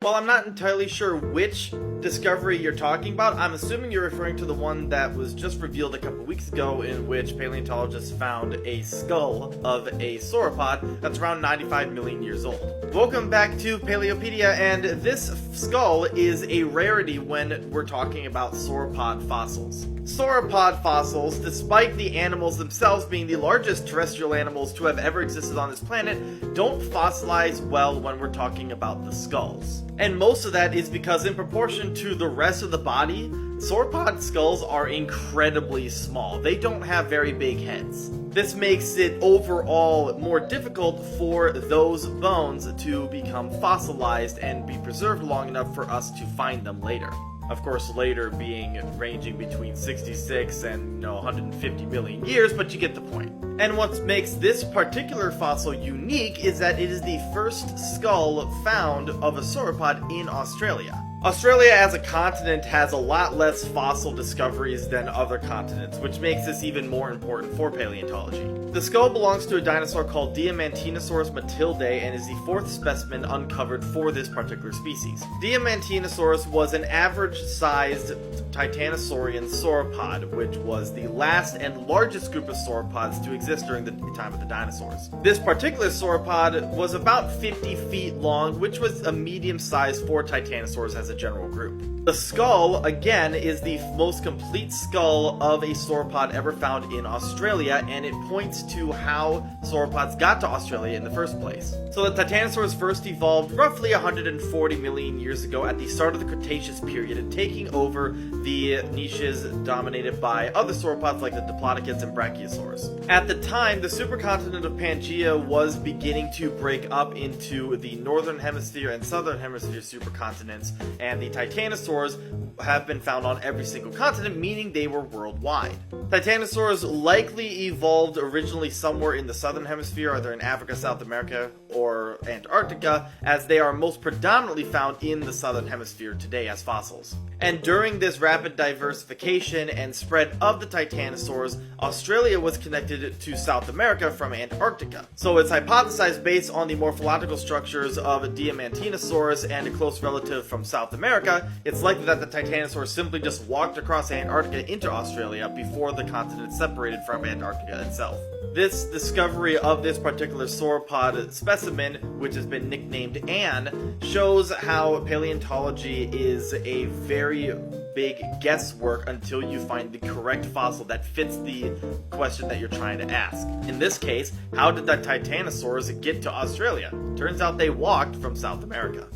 While I'm not entirely sure which discovery you're talking about, I'm assuming you're referring to the one that was just revealed a couple weeks ago, in which paleontologists found a skull of a sauropod that's around 95 million years old. Welcome back to Paleopedia, and this skull is a rarity when we're talking about sauropod fossils. Sauropod fossils, despite the animals themselves being the largest terrestrial animals to have ever existed on this planet, don't fossilize well when we're talking about the skulls. And most of that is because in proportion to the rest of the body, sauropod skulls are incredibly small. They don't have very big heads. This makes it overall more difficult for those bones to become fossilized and be preserved long enough for us to find them later. Of course, later being ranging between 66 and 150 million years, but you get the point. And what makes this particular fossil unique is that it is the first skull found of a sauropod in Australia. Australia as a continent has a lot less fossil discoveries than other continents, which makes this even more important for paleontology. The skull belongs to a dinosaur called Diamantinosaurus matildae and is the fourth specimen uncovered for this particular species. Diamantinosaurus was an average-sized titanosaurian sauropod, which was the last and largest group of sauropods to exist during the time of the dinosaurs. This particular sauropod was about 50 feet long, which was a medium size for titanosaurs as a general group. The skull, again, is the most complete skull of a sauropod ever found in Australia, and it points to how sauropods got to Australia in the first place. So the titanosaurs first evolved roughly 140 million years ago at the start of the Cretaceous period, taking over the niches dominated by other sauropods like the Diplodocus and Brachiosaurs. At the time, the supercontinent of Pangaea was beginning to break up into the northern hemisphere and southern hemisphere supercontinents, and the titanosaurs have been found on every single continent, meaning they were worldwide. Titanosaurs likely evolved originally somewhere in the southern hemisphere, either in Africa, South America, or Antarctica, as they are most predominantly found in the southern hemisphere today as fossils. And during this rapid diversification and spread of the titanosaurs, Australia was connected to South America from Antarctica. So it's hypothesized, based on the morphological structures of Diamantinosaurus and a close relative from South America, it's likely that the titanosaurs simply just walked across Antarctica into Australia before the continent separated from Antarctica itself. This discovery of this particular sauropod specimen, which has been nicknamed Anne, shows how paleontology is a very big guesswork until you find the correct fossil that fits the question that you're trying to ask. In this case, how did the titanosaurs get to Australia? Turns out they walked from South America.